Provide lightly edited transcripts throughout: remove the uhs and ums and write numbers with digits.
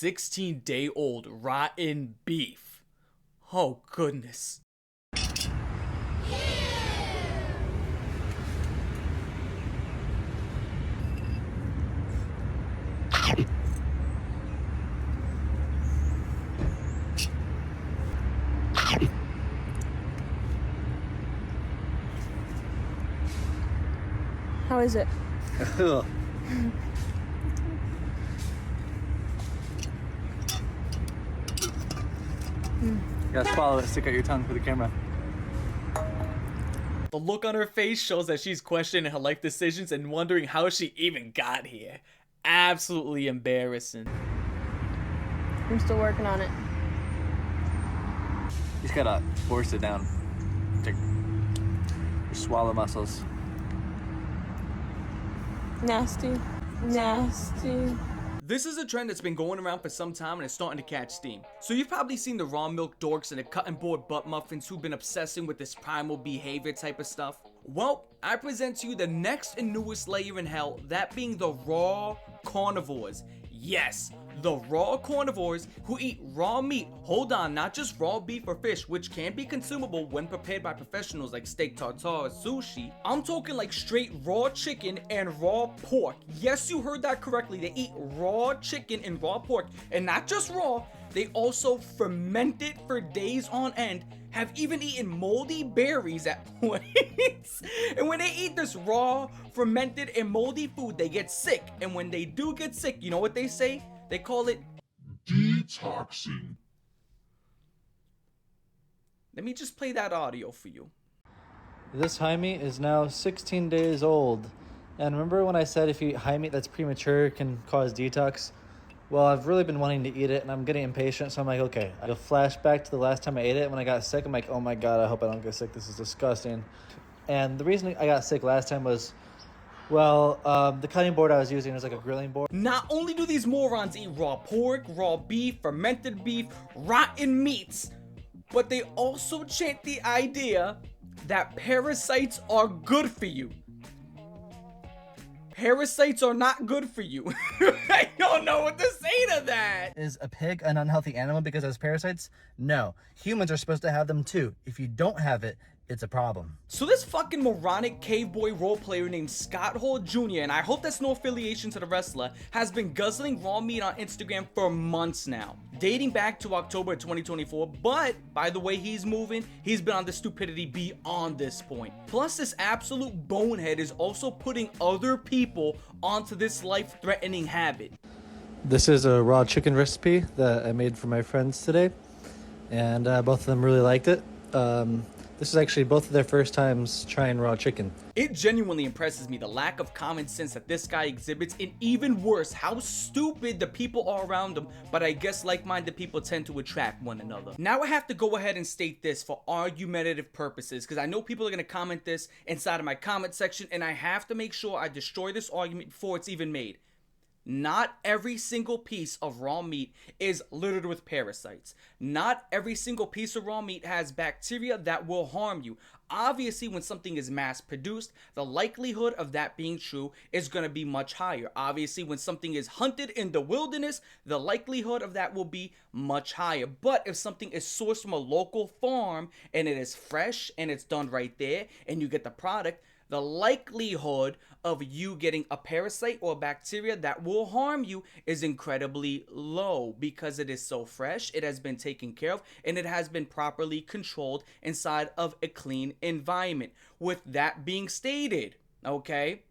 16-day-old rotten beef. Oh goodness. How is it? You gotta swallow it, stick out your tongue for the camera. The look on her face shows that she's questioning her life decisions and wondering how she even got here. Absolutely embarrassing. I'm still working on it. You just gotta force it down. Take your swallow muscles. Nasty. Nasty. This is a trend that's been going around for some time and it's starting to catch steam. So you've probably seen the raw milk dorks and the cutting board butt muffins who've been obsessing with this primal behavior type of stuff. Well, I present to you the next and newest layer in hell, that being the raw carnivores. Yes, the raw carnivores who eat raw meat. Hold on, not just raw beef or fish, which can be consumable when prepared by professionals like steak tartare or sushi. I'm talking like straight raw chicken and raw pork. Yes, you heard that correctly. They eat raw chicken and raw pork, and not just raw, they also ferment it for days on end, have even eaten moldy berries at points. And when they eat this raw, fermented, and moldy food, they get sick. And when they do get sick, you know what they say? They call it detoxing. Let me just play that audio for you. This high meat is now 16 days old. And remember when I said if you eat high meat that's premature, it can cause detox? Well, I've really been wanting to eat it and I'm getting impatient, so I'm like, okay. I'll flash back to the last time I ate it. When I got sick, I'm like, oh my God, I hope I don't get sick. This is disgusting. And the reason I got sick last time was, well, the cutting board I was using was like a grilling board. Not only do these morons eat raw pork, raw beef, fermented beef, rotten meats, but they also chant the idea that parasites are good for you. Parasites are not good for you. I don't know what to say to that. Is a pig an unhealthy animal because it has parasites? No. Humans are supposed to have them too. If you don't have it, it's a problem. So this fucking moronic cave boy role player named Scott Hall Jr., and I hope that's no affiliation to the wrestler, has been guzzling raw meat on Instagram for months now, dating back to October 2024, but by the way he's moving, he's been on the stupidity beyond this point. Plus, this absolute bonehead is also putting other people onto this life-threatening habit. This is a raw chicken recipe that I made for my friends today, and both of them really liked it. This is actually both of their first times trying raw chicken. It genuinely impresses me the lack of common sense that this guy exhibits, and even worse, how stupid the people are around him, but I guess like-minded people tend to attract one another. Now I have to go ahead and state this for argumentative purposes, because I know people are going to comment this inside of my comment section, and I have to make sure I destroy this argument before it's even made. Not every single piece of raw meat is littered with parasites. Not every single piece of raw meat has bacteria that will harm you. Obviously, when something is mass produced, the likelihood of that being true is going to be much higher. Obviously, when something is hunted in the wilderness, the likelihood of that will be much higher. But if something is sourced from a local farm and it is fresh and it's done right there and you get the product, the likelihood of you getting a parasite or a bacteria that will harm you is incredibly low because it is so fresh, it has been taken care of, and it has been properly controlled inside of a clean environment. With that being stated, okay,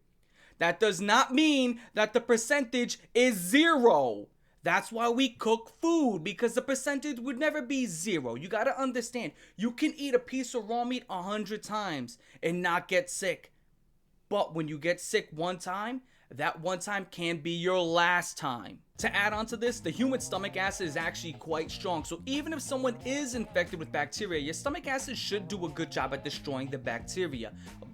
that does not mean that the percentage is 0. That's why we cook food, because the percentage would never be 0. You gotta understand, you can eat a piece of raw meat 100 times and not get sick. But when you get sick one time, that one time can be your last time. To add on to this, the human stomach acid is actually quite strong. So even if someone is infected with bacteria, your stomach acid should do a good job at destroying the bacteria.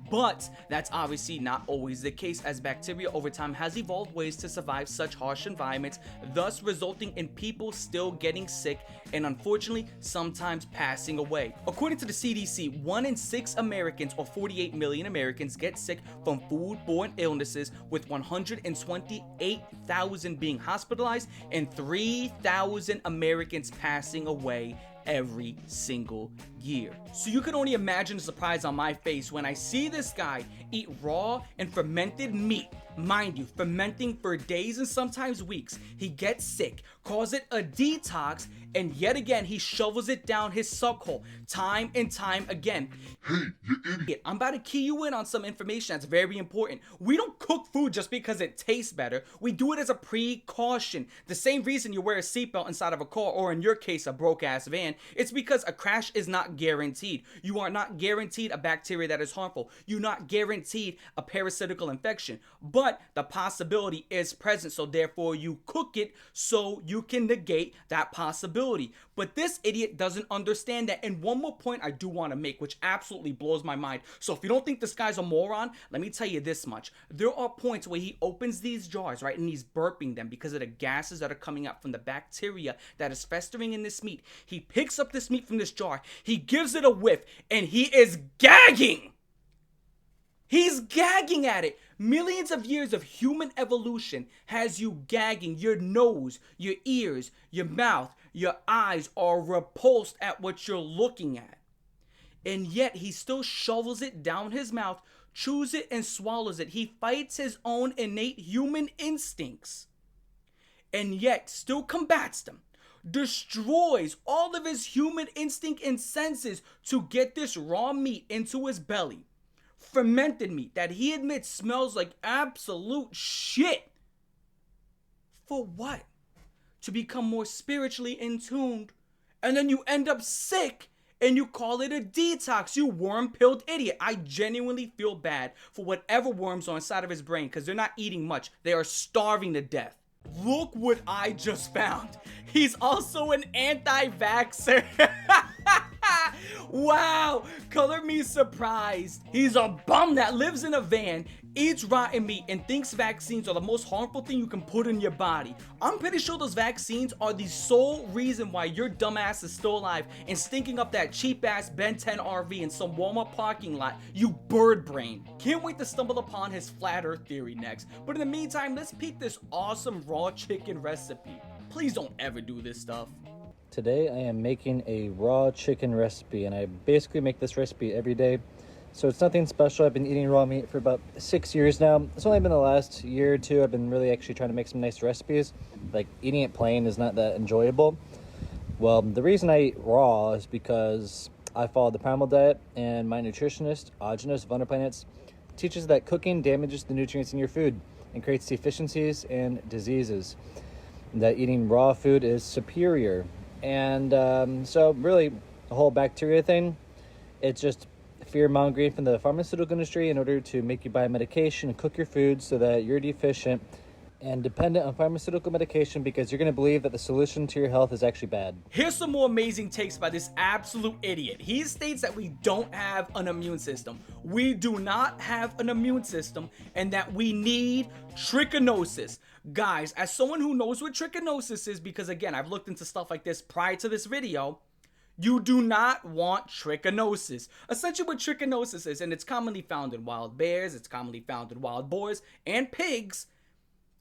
But that's obviously not always the case, as bacteria over time has evolved ways to survive such harsh environments, thus resulting in people still getting sick and unfortunately sometimes passing away. According to the CDC, 1 in 6 Americans, or 48 million Americans, get sick from foodborne illnesses, with 128,000 being hospitalized and 3,000 Americans passing away every single year. So you can only imagine the surprise on my face when I see this guy eat raw and fermented meat. Mind you, fermenting for days and sometimes weeks. He gets sick, calls it a detox, and yet again he shovels it down his suck hole time and time again. Hey, you idiot. I'm about to key you in on some information that's very important. We don't cook food just because it tastes better. We do it as a precaution. The same reason you wear a seatbelt inside of a car, or in your case a broke ass van, it's because a crash is not guaranteed. You are not guaranteed a bacteria that is harmful. You're not guaranteed a parasitical infection, but the possibility is present, so therefore you cook it so you can negate that possibility. But this idiot doesn't understand that. And one more point I do want to make, which absolutely blows my mind. So if you don't think this guy's a moron, let me tell you this much. There are points where he opens these jars, right, and he's burping them because of the gases that are coming out from the bacteria that is festering in this meat. He picks up this meat from this jar, he gives it a whiff, and he is gagging. He's gagging at it. Millions of years of human evolution has you gagging. Your nose, your ears, your mouth, your eyes are repulsed at what you're looking at. And yet he still shovels it down his mouth, chews it, and swallows it. He fights his own innate human instincts, and yet still combats them. Destroys all of his human instinct and senses to get this raw meat into his belly. Fermented meat that he admits smells like absolute shit. For what? To become more spiritually in tuned, and then you end up sick and you call it a detox, you worm-pilled idiot. I genuinely feel bad for whatever worms are inside of his brain, because they're not eating much. They are starving to death. Look what I just found. He's also an anti-vaxxer. Wow, color me surprised. He's a bum that lives in a van, eats rotten meat, and thinks vaccines are the most harmful thing you can put in your body. I'm pretty sure those vaccines are the sole reason why your dumbass is still alive and stinking up that cheap ass Ben 10 RV in some Walmart parking lot, you bird brain. Can't wait to stumble upon his flat earth theory next, but in the meantime, let's peek this awesome raw chicken recipe. Please don't ever do this stuff. Today I am making a raw chicken recipe, and I basically make this recipe every day. So it's nothing special. I've been eating raw meat for about 6 years now. It's only been the last year or two I've been really actually trying to make some nice recipes. Like, eating it plain is not that enjoyable. Well, the reason I eat raw is because I follow the primal diet, and my nutritionist, Agenos of Planets, teaches that cooking damages the nutrients in your food and creates deficiencies and diseases. That eating raw food is superior. And so really the whole bacteria thing, it's just fear-mongering from the pharmaceutical industry in order to make you buy medication and cook your food so that you're deficient and dependent on pharmaceutical medication, because you're going to believe that the solution to your health is actually bad. Here's some more amazing takes by this absolute idiot. He states that we don't have an immune system. We do not have an immune system, and that we need trichinosis. Guys, as someone who knows what trichinosis is, because again, I've looked into stuff like this prior to this video, you do not want trichinosis. Essentially what trichinosis is, and it's commonly found in wild bears, it's commonly found in wild boars and pigs.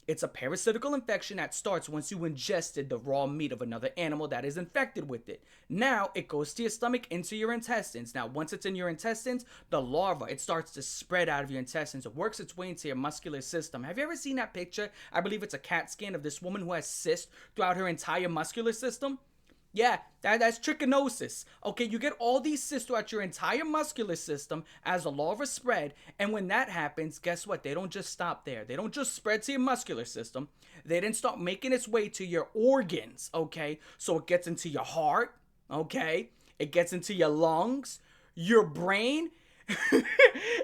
It's a parasitical infection that starts once you ingested the raw meat of another animal that is infected with it. Now, it goes to your stomach, into your intestines. Now, once it's in your intestines, the larva, it starts to spread out of your intestines. It works its way into your muscular system. Have you ever seen that picture? I believe it's a CAT scan of this woman who has cysts throughout her entire muscular system. Yeah, that's trichinosis. Okay, you get all these cysts throughout your entire muscular system as a larva spread, and when that happens, guess what? They don't just stop there. They don't just spread to your muscular system. They then start making its way to your organs, okay? So it gets into your heart, okay? It gets into your lungs, your brain,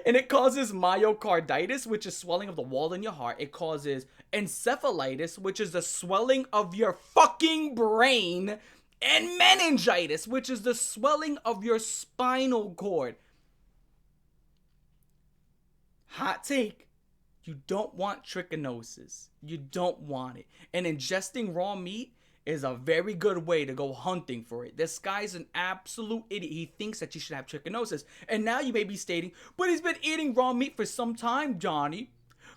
and it causes myocarditis, which is swelling of the wall in your heart. It causes encephalitis, which is the swelling of your fucking brain, and meningitis, which is the swelling of your spinal cord. Hot take. You don't want trichinosis. You don't want it. And ingesting raw meat is a very good way to go hunting for it. This guy's an absolute idiot. He thinks that you should have trichinosis. And now you may be stating, but he's been eating raw meat for some time, Johnny.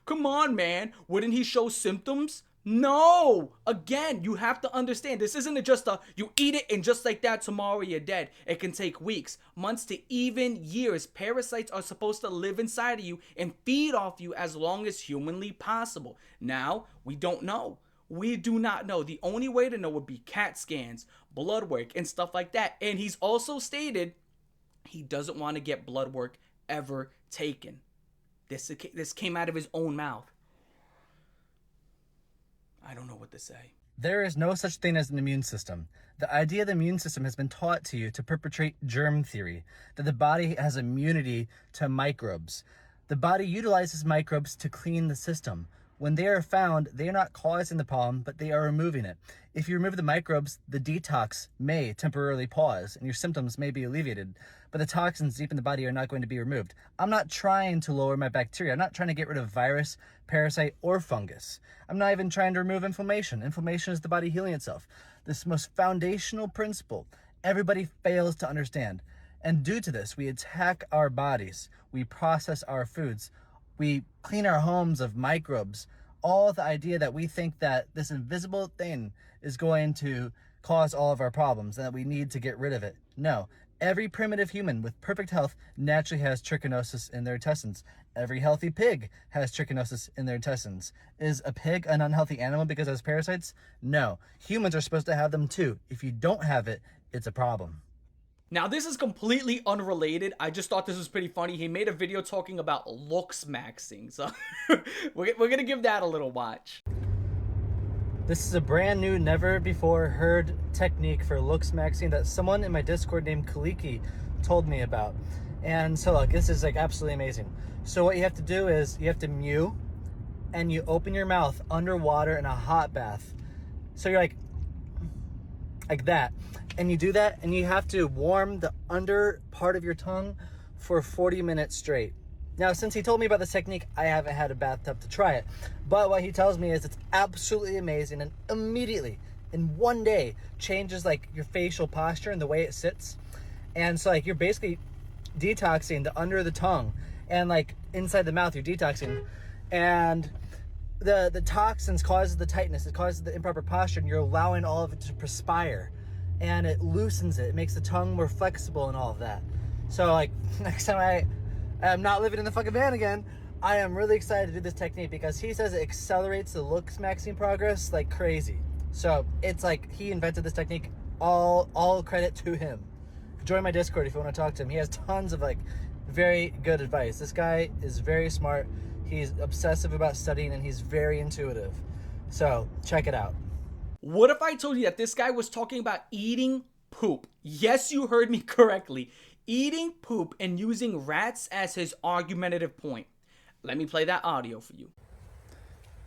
Come on, man. Wouldn't he show symptoms? No! Again, you have to understand, this isn't just you eat it and just like that, tomorrow you're dead. It can take weeks, months to even years. Parasites are supposed to live inside of you and feed off you as long as humanly possible. Now, we don't know. We do not know. The only way to know would be CAT scans, blood work, and stuff like that. And he's also stated he doesn't want to get blood work ever taken. This came out of his own mouth. I don't know what to say. There is no such thing as an immune system. The idea of the immune system has been taught to you to perpetrate germ theory, that the body has immunity to microbes. The body utilizes microbes to clean the system. When they are found, they are not causing the problem, but they are removing it. If you remove the microbes, the detox may temporarily pause and your symptoms may be alleviated, but the toxins deep in the body are not going to be removed. I'm not trying to lower my bacteria. I'm not trying to get rid of virus, parasite, or fungus. I'm not even trying to remove inflammation. Inflammation is the body healing itself. This most foundational principle, everybody fails to understand. And due to this, we attack our bodies. We process our foods. We clean our homes of microbes. All the idea that we think that this invisible thing is going to cause all of our problems and that we need to get rid of it. No. Every primitive human with perfect health naturally has trichinosis in their intestines. Every healthy pig has trichinosis in their intestines. Is a pig an unhealthy animal because it has parasites? No. Humans are supposed to have them too. If you don't have it, it's a problem. Now, this is completely unrelated. I just thought this was pretty funny. He made a video talking about Looksmaxing. So we're going to give that a little watch. This is a brand new, never before heard technique for Looksmaxing that someone in my Discord named Kaliki told me about. And so look, this is like absolutely amazing. So what you have to do is you have to mew and you open your mouth underwater in a hot bath. So you're like that. And you do that and you have to warm the under part of your tongue for 40 minutes straight. Now, since he told me about this technique, I haven't had a bathtub to try it. But what he tells me is it's absolutely amazing and immediately, in one day, changes like your facial posture and the way it sits. And so like you're basically detoxing the under of the tongue and like inside the mouth, you're detoxing. And the toxins causes the tightness, it causes the improper posture, and you're allowing all of it to perspire. And it loosens it. It makes the tongue more flexible and all of that. So like next time I'm not living in the fucking van again, I am really excited to do this technique because he says it accelerates the Looksmaxing progress like crazy. So it's like he invented this technique. All credit to him. Join my Discord if you want to talk to him. He has tons of like very good advice. This guy is very smart. He's obsessive about studying and he's very intuitive. So check it out. What if I told you that this guy was talking about eating poop? Yes, you heard me correctly. Eating poop and using rats as his argumentative point. Let me play that audio for you.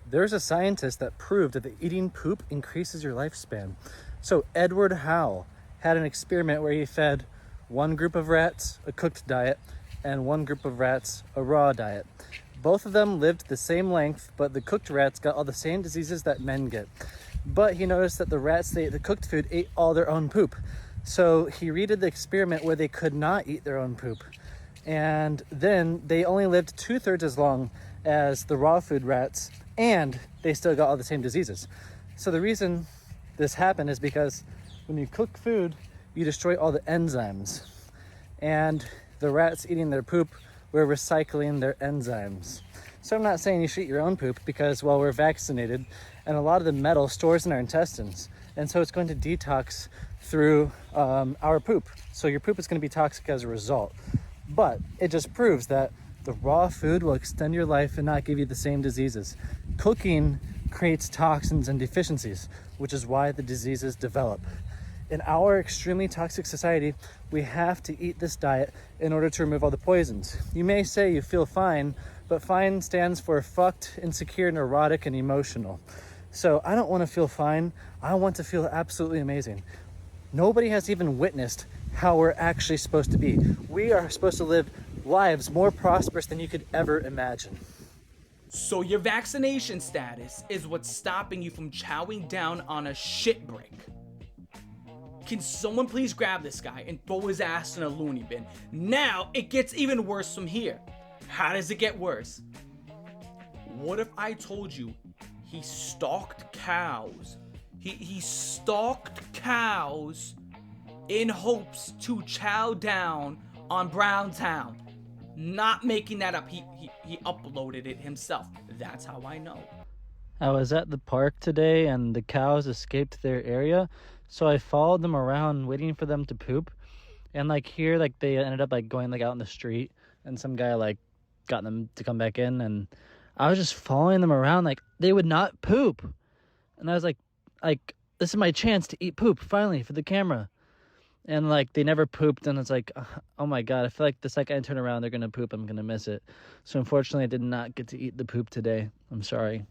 There's a scientist that proved that eating poop increases your lifespan. So Edward Howe had an experiment where he fed one group of rats a cooked diet and one group of rats a raw diet. Both of them lived the same length, but the cooked rats got all the same diseases that men get. But he noticed that the rats that ate the cooked food ate all their own poop. So he redid the experiment where they could not eat their own poop. And then they only lived 2/3 as long as the raw food rats, and they still got all the same diseases. So the reason this happened is because when you cook food, you destroy all the enzymes. And the rats eating their poop were recycling their enzymes. So I'm not saying you should eat your own poop because, well, we're vaccinated and a lot of the metal stores in our intestines. And so it's going to detox through our poop. So your poop is going to be toxic as a result. But it just proves that the raw food will extend your life and not give you the same diseases. Cooking creates toxins and deficiencies, which is why the diseases develop. In our extremely toxic society, we have to eat this diet in order to remove all the poisons. You may say you feel fine, but fine stands for fucked, insecure, neurotic, and emotional. So I don't want to feel fine. I want to feel absolutely amazing. Nobody has even witnessed how we're actually supposed to be. We are supposed to live lives more prosperous than you could ever imagine. So your vaccination status is what's stopping you from chowing down on a shit brick. Can someone please grab this guy and throw his ass in a loony bin? Now it gets even worse from here. How does it get worse? What if I told you he stalked cows? He stalked cows in hopes to chow down on Browntown. Not making that up. He uploaded it himself. That's how I know. I was at the park today and the cows escaped their area, so I followed them around waiting for them to poop. And like here, like they ended up like going like out in the street, and some guy like got them to come back in, and I was just following them around like they would not poop. And I was like this is my chance to eat poop finally for the camera. And like they never pooped, and it's like, oh my god, I feel like the second I turn around they're gonna poop, I'm gonna miss it. So unfortunately I did not get to eat the poop today. I'm sorry.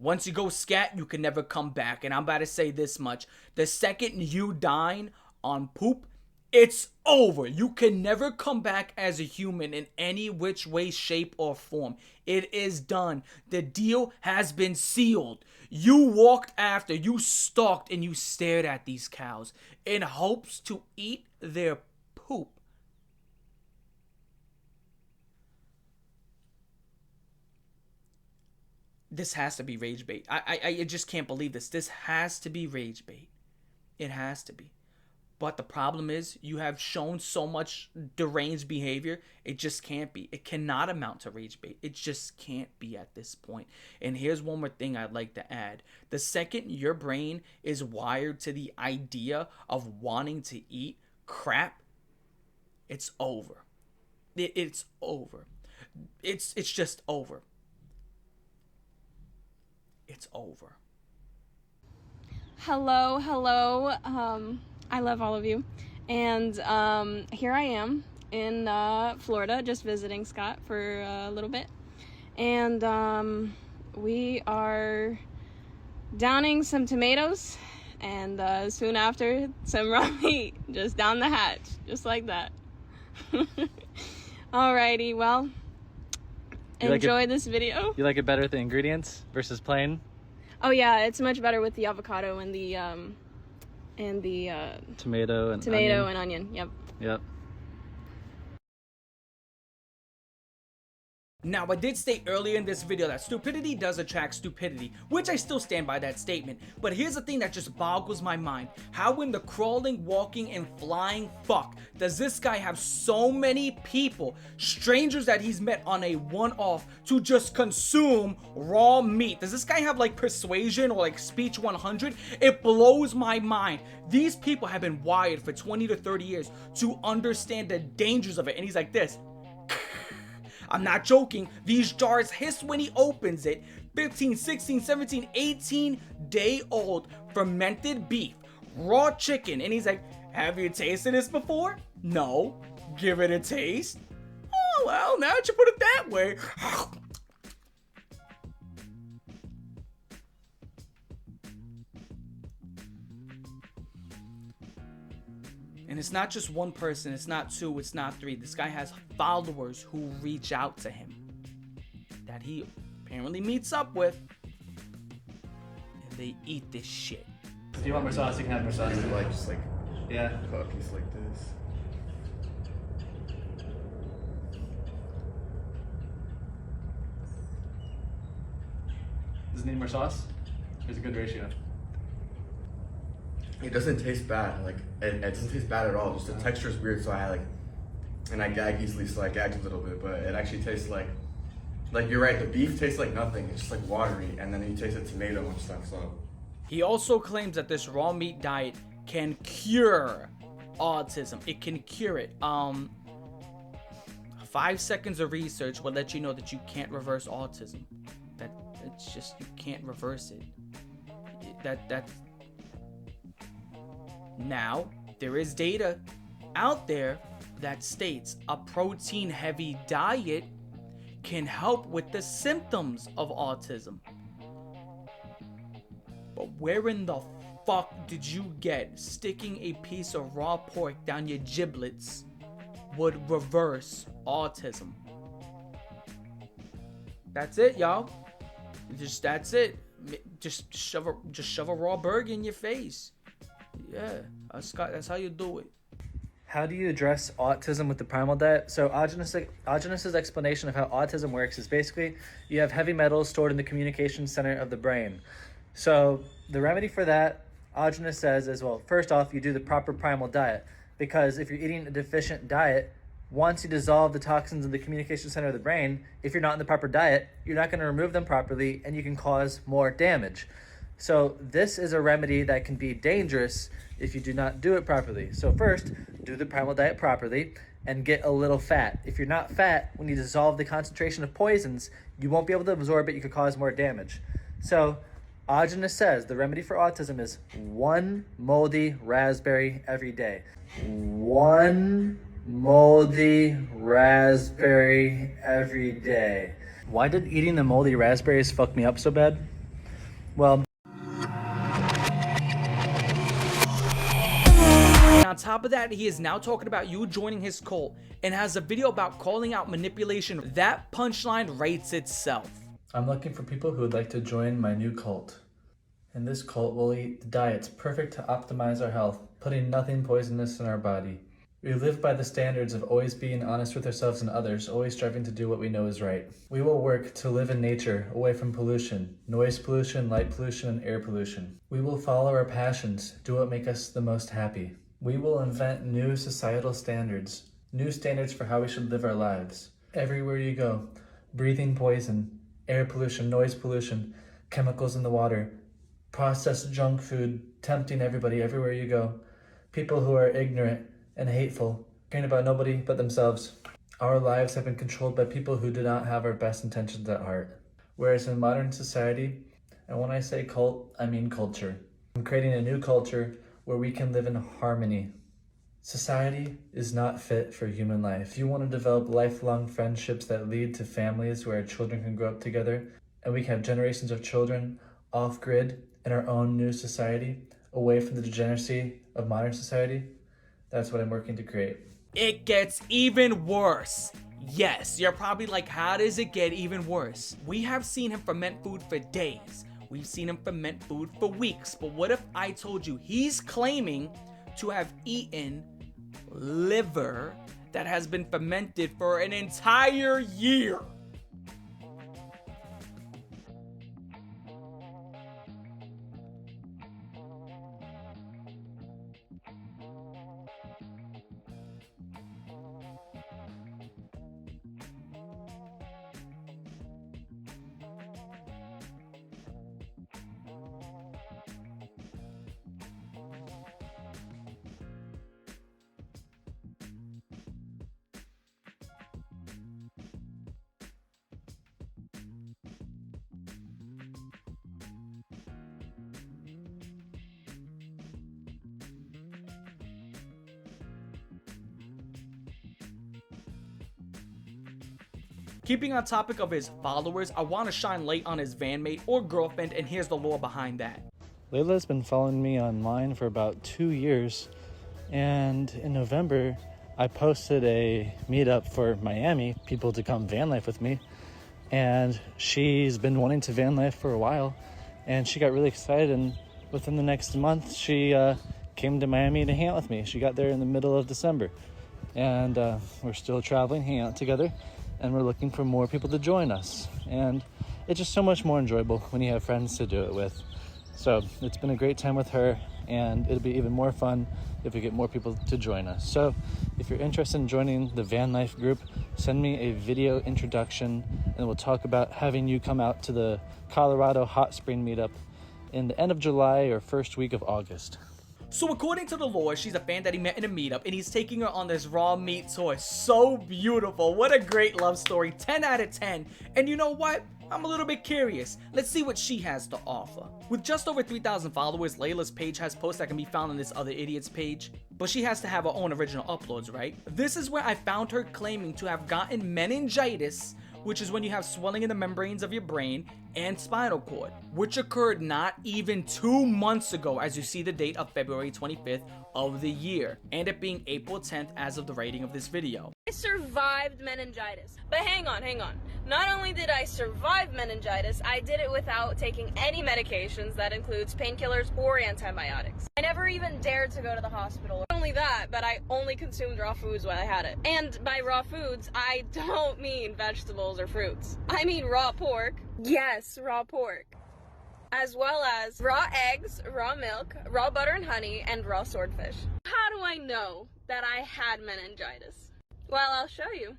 Once you go scat, you can never come back. And I'm about to say this much. The second you dine on poop, it's over. You can never come back as a human in any which way, shape, or form. It is done. The deal has been sealed. You walked after, you stalked, and you stared at these cows in hopes to eat their poop. This has to be rage bait. I just can't believe this. This has to be rage bait. It has to be. But the problem is, you have shown so much deranged behavior, it just can't be. It cannot amount to rage bait. It just can't be at this point. And here's one more thing I'd like to add. The second your brain is wired to the idea of wanting to eat crap, it's over. It's over. It's just over. It's over. Hello. I love all of you. And here I am in Florida, just visiting Scott for a little bit. And we are downing some tomatoes, and soon after, some raw meat, just down the hatch, just like that. Alrighty, well, enjoy this video. You like it better with the ingredients versus plain? Oh yeah, it's much better with the avocado and the tomato and onion. Yep. Now, I did state earlier in this video that stupidity does attract stupidity, which I still stand by that statement. But here's the thing that just boggles my mind. How in the crawling, walking, and flying fuck does this guy have so many people, strangers that he's met on a one-off, to just consume raw meat? Does this guy have like persuasion or like speech 100? It blows my mind. These people have been wired for 20 to 30 years to understand the dangers of it. And he's like this. I'm not joking. These jars hiss when he opens it. 15, 16, 17, 18 day old fermented beef, raw chicken. And he's like, have you tasted this before? No. Give it a taste. Oh, well, now that you put it that way. And it's not just one person, it's not two, it's not three. This guy has followers who reach out to him that he apparently meets up with, and they eat this shit. Do you want more sauce? You can have more sauce. Just like Yeah. cut a piece like this. Does it need more sauce? There's a good ratio. It doesn't taste bad. Like it doesn't taste bad at all. Just the texture is weird, so I gag easily, so I gagged a little bit. But it actually tastes like you're right. The beef tastes like nothing. It's just like watery, and then you taste the tomato and stuff. So He also claims that this raw meat diet can cure autism. It can cure it. 5 seconds of research will let you know that you can't reverse autism. It's just, you can't reverse it. Now, there is data out there that states a protein-heavy diet can help with the symptoms of autism. But where in the fuck did you get sticking a piece of raw pork down your giblets would reverse autism. That's it, y'all. That's it. Just shove a raw burger in your face. Yeah, that's how you do it. How do you address autism with the primal diet? So Augenis's explanation of how autism works is basically you have heavy metals stored in the communication center of the brain. So the remedy for that, Augenis says, is, well, first off, you do the proper primal diet. Because if you're eating a deficient diet, once you dissolve the toxins in the communication center of the brain, if you're not in the proper diet, you're not going to remove them properly and you can cause more damage. So this is a remedy that can be dangerous if you do not do it properly. So first, do the primal diet properly and get a little fat. If you're not fat, when you dissolve the concentration of poisons, you won't be able to absorb it. You could cause more damage. So Augenis says the remedy for autism is 1 moldy raspberry every day. 1 moldy raspberry every day. Why did eating the moldy raspberries fuck me up so bad? Well, on top of that, he is now talking about you joining his cult and has a video about calling out manipulation. That punchline writes itself. I'm looking for people who would like to join my new cult. In this cult, we'll eat diets perfect to optimize our health, putting nothing poisonous in our body. We live by the standards of always being honest with ourselves and others, always striving to do what we know is right. We will work to live in nature, away from pollution, noise pollution, light pollution, and air pollution. We will follow our passions, do what makes us the most happy. We will invent new societal standards, new standards for how we should live our lives. Everywhere you go, breathing poison, air pollution, noise pollution, chemicals in the water, processed junk food, tempting everybody everywhere you go. People who are ignorant and hateful, caring about nobody but themselves. Our lives have been controlled by people who do not have our best intentions at heart. Whereas in modern society, and when I say cult, I mean culture. I'm creating a new culture where we can live in harmony. Society is not fit for human life. If you want to develop lifelong friendships that lead to families where our children can grow up together, and we can have generations of children off-grid in our own new society, away from the degeneracy of modern society, that's what I'm working to create. It gets even worse. Yes, you're probably like, how does it get even worse? We have seen him ferment food for days. We've seen him ferment food for weeks. But what if I told you he's claiming to have eaten liver that has been fermented for an entire year? Keeping on topic of his followers, I want to shine light on his van mate or girlfriend, and here's the lore behind that. Layla's been following me online for about 2 years, and in November, I posted a meetup for Miami, people to come van life with me, and she's been wanting to van life for a while, and she got really excited, and within the next month, she came to Miami to hang out with me. She got there in the middle of December, and we're still traveling, hanging out together, and we're looking for more people to join us. And it's just so much more enjoyable when you have friends to do it with. So it's been a great time with her, and it'll be even more fun if we get more people to join us. So if you're interested in joining the van life group, send me a video introduction, and we'll talk about having you come out to the Colorado Hot Spring meetup in the end of July or first week of August. So according to the lore, she's a fan that he met in a meetup, and he's taking her on this raw meat tour. So beautiful. What a great love story. 10 out of 10. And you know what? I'm a little bit curious. Let's see what she has to offer. With just over 3,000 followers, Layla's page has posts that can be found on this other idiot's page. But she has to have her own original uploads, right? This is where I found her claiming to have gotten meningitis, which is when you have swelling in the membranes of your brain, and spinal cord, which occurred not even 2 months ago, as you see the date of February 25th of the year, and it being April 10th as of the writing of this video. I survived meningitis. But hang on. Not only did I survive meningitis, I did it without taking any medications. That includes painkillers or antibiotics. I never even dared to go to the hospital. Not only that, but I only consumed raw foods when I had it. And by raw foods, I don't mean vegetables or fruits. I mean raw pork. Yes, raw pork. As well as raw eggs, raw milk, raw butter and honey, and raw swordfish. How do I know that I had meningitis? Well, I'll show you.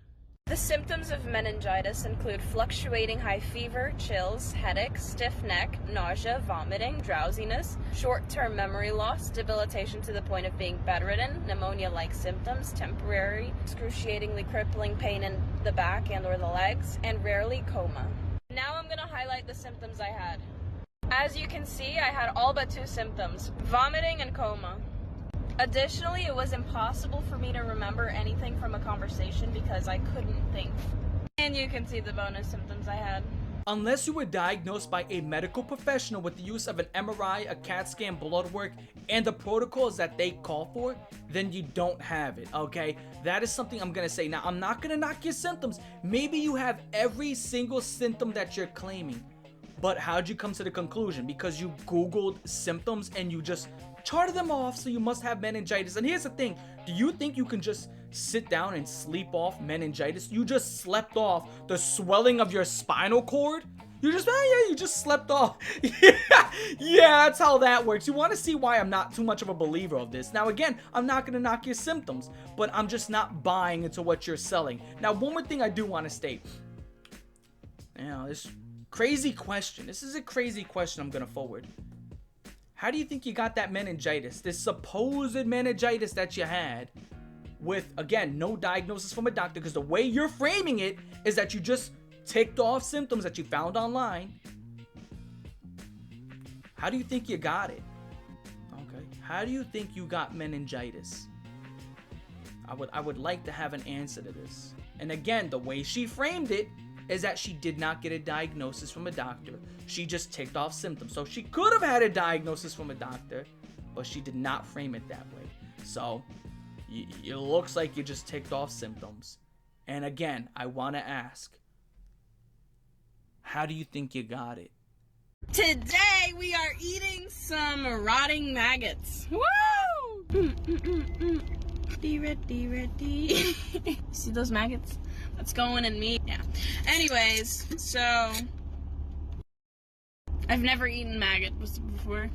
The symptoms of meningitis include fluctuating high fever, chills, headache, stiff neck, nausea, vomiting, drowsiness, short-term memory loss, debilitation to the point of being bedridden, pneumonia-like symptoms, temporary, excruciatingly crippling pain in the back and or the legs, and rarely coma. Now I'm going to highlight the symptoms I had. As you can see, I had all but 2 symptoms, vomiting and coma. Additionally, it was impossible for me to remember anything from a conversation because I couldn't think. And you can see the bonus symptoms I had. Unless you were diagnosed by a medical professional with the use of an MRI, a CAT scan, blood work, and the protocols that they call for, then you don't have it, okay? That is something I'm gonna say. Now, I'm not gonna knock your symptoms. Maybe you have every single symptom that you're claiming. But how'd you come to the conclusion? Because you Googled symptoms and you just charted them off, so you must have meningitis. And here's the thing, do you think you can just sit down and sleep off meningitis? You just slept off the swelling of your spinal cord? You just, you just slept off. Yeah, that's how that works. You want to see why I'm not too much of a believer of this. Now, again, I'm not going to knock your symptoms, but I'm just not buying into what you're selling. Now, one more thing I do want to state. This crazy question. This is a crazy question I'm going to forward. How do you think you got that meningitis? This supposed meningitis that you had with, again, no diagnosis from a doctor, because the way you're framing it is that you just ticked off symptoms that you found online. How do you think you got it? Okay. How do you think you got meningitis? I would like to have an answer to this. And again, the way she framed it is that she did not get a diagnosis from a doctor. She just ticked off symptoms. So she could have had a diagnosis from a doctor, but she did not frame it that way. So it looks like you just ticked off symptoms. And again, I want to ask, how do you think you got it? Today we are eating some rotting maggots. Woo! Ready. See those maggots? That's going in me. Yeah. Anyways, so I've never eaten maggot before.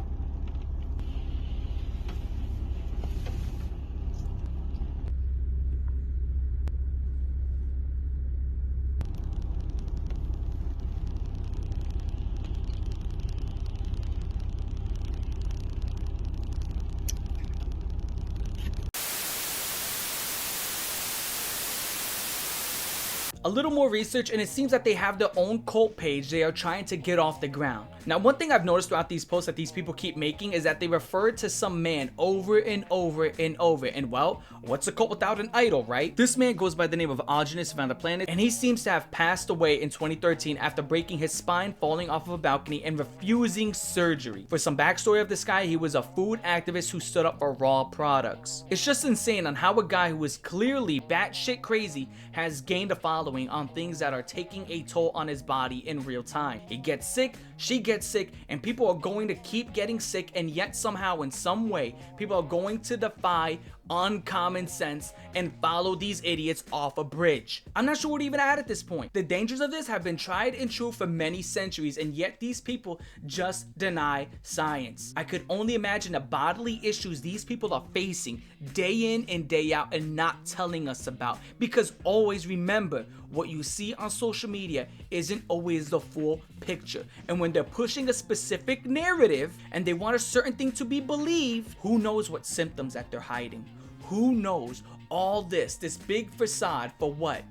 A little more research, and it seems that they have their own cult page they are trying to get off the ground. Now, one thing I've noticed throughout these posts that these people keep making is that they refer to some man over and over and over. And well, what's a cult without an idol, right? This man goes by the name of Alginus Van the Planet, and he seems to have passed away in 2013 after breaking his spine, falling off of a balcony, and refusing surgery. For some backstory of this guy, he was a food activist who stood up for raw products. It's just insane on how a guy who is clearly batshit crazy has gained a following on things that are taking a toll on his body in real time. He gets sick, she gets sick, and people are going to keep getting sick, and yet somehow in some way people are going to defy uncommon sense and follow these idiots off a bridge. I'm not sure what even at this point. The dangers of this have been tried and true for many centuries, and yet these people just deny science. I could only imagine the bodily issues these people are facing day in and day out and not telling us about, because always remember, what you see on social media isn't always the full picture. And when they're pushing a specific narrative and they want a certain thing to be believed, who knows what symptoms that they're hiding? Who knows all this big facade for what?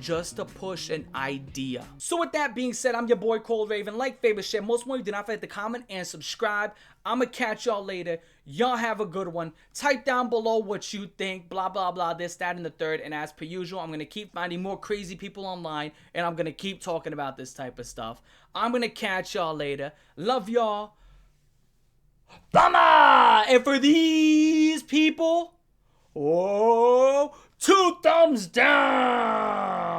just to push an idea. So with that being said, I'm your boy Cole Raven. Like, favorite, share. Most importantly, do not forget to comment and subscribe. I'ma catch y'all later. Y'all have a good one. Type down below what you think. Blah, blah, blah. This, that, and the third. And as per usual, I'm going to keep finding more crazy people online. And I'm going to keep talking about this type of stuff. I'm going to catch y'all later. Love y'all. Bama! And for these people, oh, 2 thumbs down.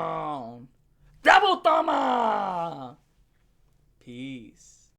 Double thumb up. Peace.